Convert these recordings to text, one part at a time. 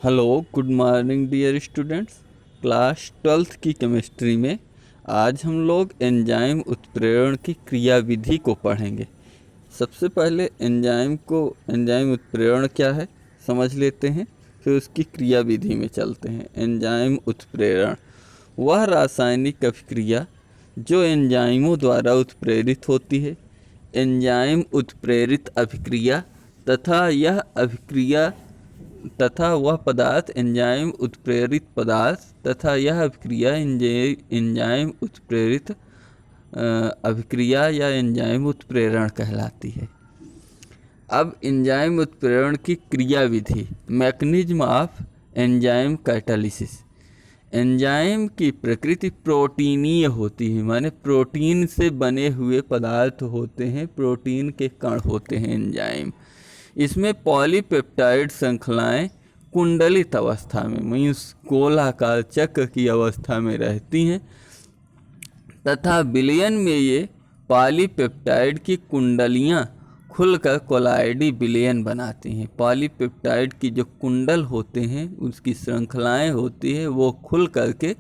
Hello, good morning dear students. Class 12th की chemistry में आज हम लोग एंजाइम उत्प्रेरण की क्रियाविधि को पढ़ेंगे। सबसे पहले एंजाइम उत्प्रेरण क्या है समझ लेते हैं, फिर उसकी क्रियाविधि में चलते हैं। एंजाइम उत्प्रेरण वह रासायनिक अभिक्रिया जो एंजाइमों द्वारा उत्प्रेरित होती है। एंजाइम उत्प्रेरित अभिक्रिया तथा वह पदार्थ एंजाइम उत्प्रेरित पदार्थ तथा यह अभिक्रिया एंजाइम उत्प्रेरित अभिक्रिया या एंजाइम उत्प्रेरण कहलाती है। अब एंजाइम उत्प्रेरण की क्रियाविधि, mechanism of enzyme catalysis. Enzyme की प्रकृति प्रोटीनीय होती है, माने प्रोटीन से बने हुए पदार्थ होते हैं, प्रोटीन के कण होते हैं एंजाइम। इसमें पॉलीपेप्टाइड श्रृंखलाएं कुंडलित अवस्था में मीन्स गोलाकार चक्र की अवस्था में रहती हैं तथा विलयन में ये पॉलीपेप्टाइड की कुंडलियां खुलकर कोलाइडी विलयन बनाती हैं। पॉलीपेप्टाइड की जो कुंडल होते हैं, उसकी श्रृंखलाएं होती है, वो खुल करके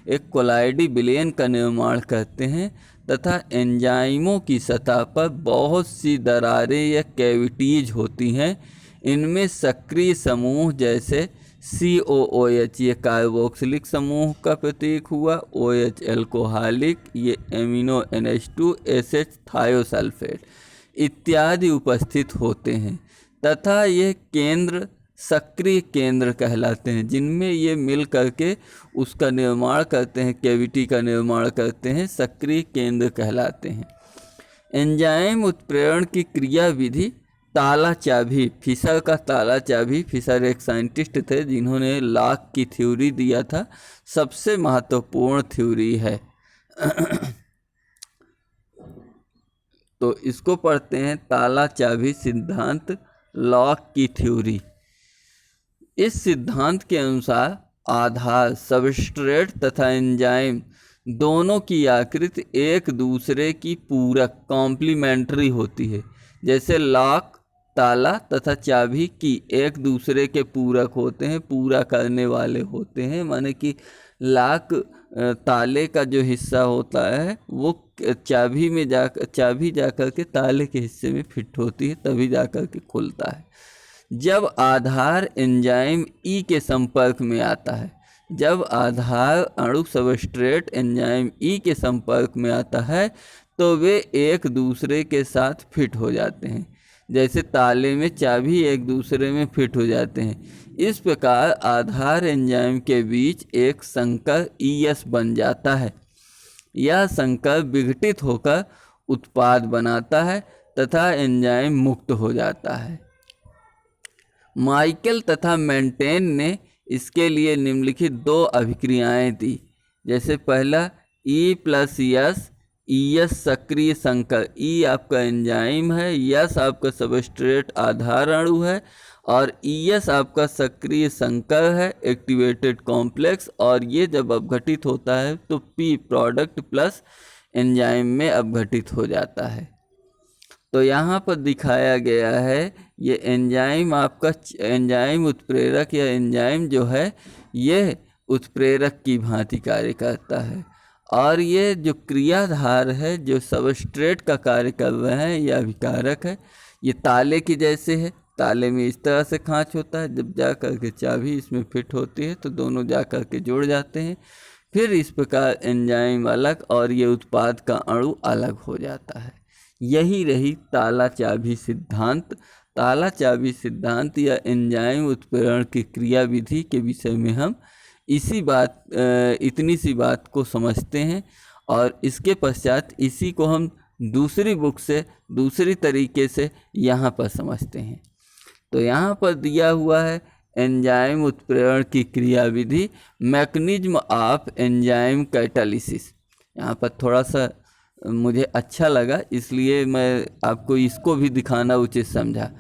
एक कोलाइडी विलयन का निर्माण करते हैं तथा एंजाइमों की सतह पर बहुत सी दरारें या कैविटीज होती हैं। इनमें सक्रिय समूह जैसे COOH ये कार्बोक्सिलिक समूह का प्रतीक हुआ, OH एल्कोहलिक, ये एमिनो NH2 SH थायोसल्फेट इत्यादि उपस्थित होते हैं तथा ये केंद्र सक्रिय केंद्र कहलाते हैं, जिनमें ये मिल करके उसका निर्माण करते हैं, कैविटी का निर्माण करते हैं, सक्रिय केंद्र कहलाते हैं। एंजाइम उत्प्रेरण की क्रियाविधि ताला चाबी, फिशर का ताला चाबी। फिशर एक साइंटिस्ट थे जिन्होंने लॉक की थ्योरी दिया था, सबसे महत्वपूर्ण थ्योरी है। तो इसको पढ़ते हैं ताला चाबी सिद्धांत, लॉक की थ्योरी। इस सिद्धांत के अनुसार आधार, सबस्ट्रेट तथा एंजाइम दोनों की आकृति एक दूसरे की पूरक कॉम्प्लीमेंट्री होती है। जैसे लॉक, ताला तथा चाबी की एक दूसरे के पूरक होते हैं, पूरा करने वाले होते हैं। माने कि लॉक ताले का जो हिस्सा होता है वो चाबी जाकर के ताले के हिस्से में फिट होती है, तभी जाकर के खुलता है। जब आधार एंजाइम ई के संपर्क में आता है, जब आधार अणु सबस्ट्रेट एंजाइम ई के संपर्क में आता है तो वे एक दूसरे के साथ फिट हो जाते हैं, जैसे ताले में चाबी एक दूसरे में फिट हो जाते हैं। इस प्रकार आधार एंजाइम के बीच एक संकर ES बन जाता है। यह संकर विघटित होकर उत्पाद बनाता है तथा एंजाइम मुक्त हो जाता है। माइकल तथा मेंटेन ने इसके लिए निम्नलिखित दो अभिक्रियाएं दी। जैसे पहला E+S, ES सक्रिय संकर। E आपका एंजाइम है, S आपका सबस्ट्रेट आधार अणु है और ES आपका सक्रिय संकर है, एक्टिवेटेड कॉम्प्लेक्स। और ये जब अपघटित होता है तो P प्रोडक्ट प्लस एंजाइम में अपघटित हो जाता है। तो यहाँ पर दिखाया गया है ये एंजाइम आपका एंजाइम उत्प्रेरक या एंजाइम जो है ये उत्प्रेरक की भांति कार्य करता है और ये जो क्रियाधार है जो सबस्ट्रेट का कार्य कर रहे हैं या अभिकारक है, ये ताले की जैसे है। ताले में इस तरह से खांच होता है, जब जा कर के चाबी इसमें फिट होती है तो दोनों जा कर के जुड़ जाते हैं। फिर इस प्रकार एंजाइम अलग और ये उत्पाद का अणु अलग हो जाता है। यही रही ताला चाबी सिद्धांत। ताला चाबी सिद्धांत या एंजाइम उत्प्रेरण की क्रियाविधि के विषय में हम इतनी सी बात को समझते हैं और इसके पश्चात इसी को हम दूसरी बुक से दूसरी तरीके से यहाँ पर समझते हैं। तो यहाँ पर दिया हुआ है एंजाइम उत्प्रेरण की क्रियाविधि, मैकेनिज्म ऑफ एंजाइम कैटालिसिस। यहाँ पर थोड़ा सा मुझे अच्छा लगा, इसलिए मैं आपको इसको भी दिखाना उचित समझा।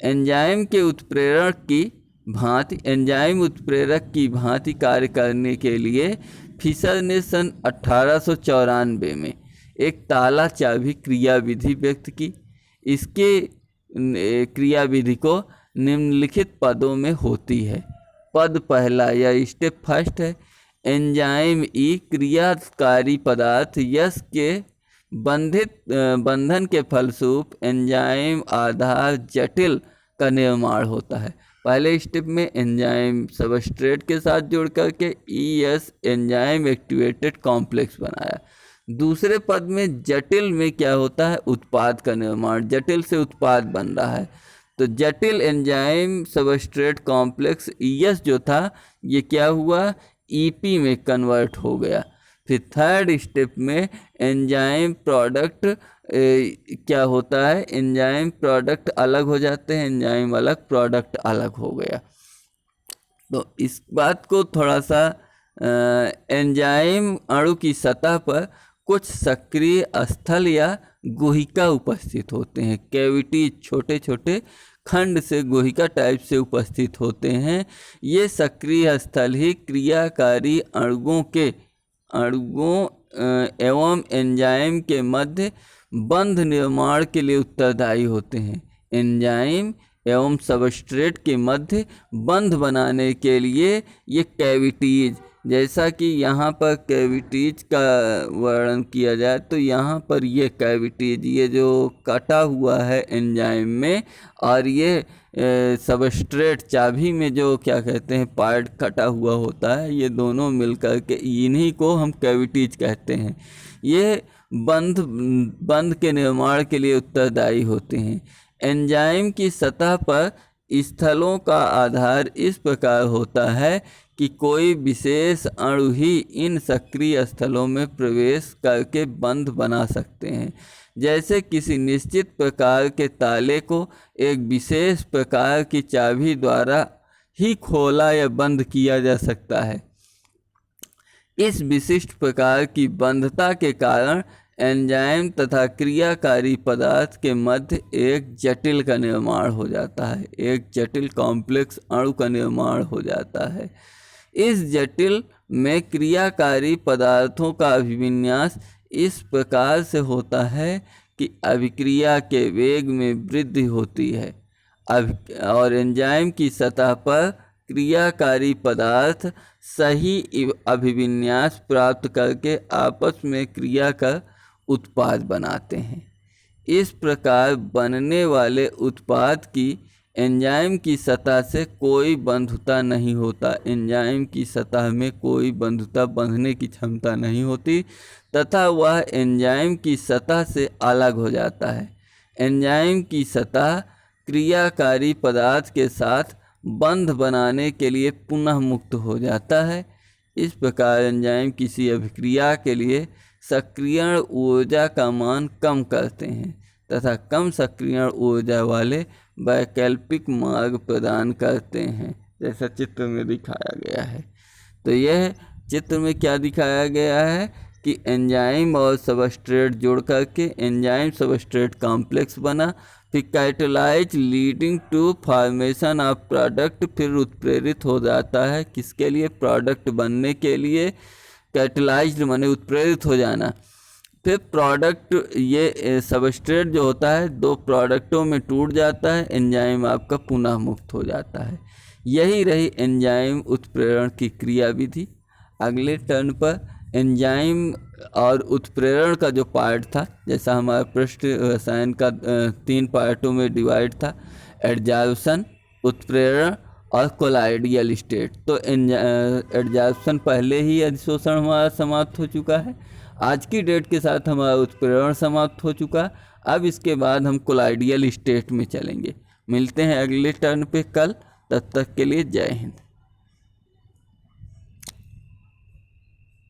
एंजाइम के उत्प्रेरण की भांति, एंजाइम उत्प्रेरक की भांति कार्य करने के लिए फिशर ने सन 1894 में एक ताला चाबी क्रियाविधि व्यक्त की। इसके क्रियाविधि को निम्नलिखित पदों में होती है। पद पहला या स्टेप फर्स्ट है। एंजाइम ई क्रियाकारी पदार्थ यस के बंधन के फलस्वरूप एंजाइम आधार जटिल का निर्माण होता है। पहले स्टेप में एंजाइम सबस्ट्रेट के साथ जोड़ करके ES एंजाइम एक्टिवेटेड कॉम्प्लेक्स बनाया। दूसरे पद में जटिल में क्या होता है, उत्पाद का निर्माण, जटिल से उत्पाद बन रहा है। तो जटिल एंजाइम सबस्ट्रेट कॉम्प्लेक्स ES जो था ये क्या हुआ, EP में कन्वर्ट हो गया। फिर थर्ड स्टेप में एंजाइम प्रोडक्ट क्या होता है, एंजाइम प्रोडक्ट अलग हो जाते हैं, एंजाइम अलग प्रोडक्ट अलग हो गया। तो इस बात को थोड़ा सा एंजाइम अणु की सतह पर कुछ सक्रिय स्थल या गुहिका उपस्थित होते हैं। कैविटी छोटे छोटे खंड से गुहिका टाइप से उपस्थित होते हैं। ये सक्रिय स्थल ही क्रियाकारी अणुओं एवं एंजाइम के मध्य बंध निर्माण के लिए उत्तरदायी होते हैं। एंजाइम एवं सबस्ट्रेट के मध्य बंध बनाने के लिए ये कैविटीज, जैसा कि यहाँ पर कैविटीज का वर्णन किया जाए तो यहाँ पर ये कैविटीज, ये जो कटा हुआ है एंजाइम में, और ये सबस्ट्रेट चाबी में जो क्या कहते हैं पार्ट कटा हुआ होता है, ये दोनों मिलकर के इन्हीं को हम कैविटीज कहते हैं। ये बंध के निर्माण के लिए उत्तरदायी होते हैं। एंजाइम की सतह पर स्थलों का आधार इस प्रकार होता है कि कोई विशेष अणु ही इन सक्रिय स्थलों में प्रवेश करके बंध बना सकते हैं। जैसे किसी निश्चित प्रकार के ताले को एक विशेष प्रकार की चाबी द्वारा ही खोला या बंद किया जा सकता है। इस विशिष्ट प्रकार की बंधता के कारण एंजाइम तथा क्रियाकारी पदार्थ के मध्य एक जटिल का निर्माण हो जाता है, एक जटिल कॉम्प्लेक्स अणु का निर्माण हो जाता है। इस जटिल में क्रियाकारी पदार्थों का अभिविन्यास इस प्रकार से होता है कि अभिक्रिया के वेग में वृद्धि होती है और एंजाइम की सतह पर क्रियाकारी पदार्थ सही अभिविन्यास प्राप्त करके आपस में क्रिया कर उत्पाद बनाते हैं। इस प्रकार बनने वाले उत्पाद की एंजाइम की सतह से कोई बंधुता नहीं होता। एंजाइम की सतह में कोई बंधुता बंधने की क्षमता नहीं होती तथा वह एंजाइम की सतह से अलग हो जाता है। एंजाइम की सतह क्रियाकारी पदार्थ के साथ बंध बनाने के लिए पुनः मुक्त हो जाता है। इस प्रकार एंजाइम किसी अभिक्रिया के लिए सक्रियण ऊर्जा का मान कम करते हैं तथा कम सक्रियण ऊर्जा वाले वैकल्पिक मार्ग प्रदान करते हैं, जैसा चित्र में दिखाया गया है। तो यह चित्र में क्या दिखाया गया है कि एंजाइम और सबस्ट्रेट जोड़ करके एंजाइम सबस्ट्रेट कॉम्प्लेक्स बना, फिर catalyse leading to formation of product, फिर उत्प्रेरित हो जाता है किसके लिए, प्रोडक्ट बनने के लिए। कैटालाइज्ड माने उत्प्रेरित हो जाना। फिर प्रोडक्ट, ये सबस्ट्रेट जो होता है दो प्रोडक्टों में टूट जाता है, एंजाइम आपका पुनः मुक्त हो जाता है। यही रही एंजाइम उत्प्रेरण की क्रिया विधि। अगले टर्न पर एंजाइम और उत्प्रेरण का जो पार्ट था, जैसा हमारा पृष्ठ रसायन का 3 पार्टों में डिवाइड था, एडजॉर्प्शन, उत्प्रेरण और कोलाइडियल स्टेट। तो एडजॉर्प्शन पहले ही अधिशोषण हमारा समाप्त हो चुका है। आज की डेट के साथ हमारा उत्प्रेरण समाप्त हो चुका। अब इसके बाद हम कोलाइडियल स्टेट में चलेंगे। मिलते हैं अगले टर्न पे कल, तब तक के लिए जय हिंद।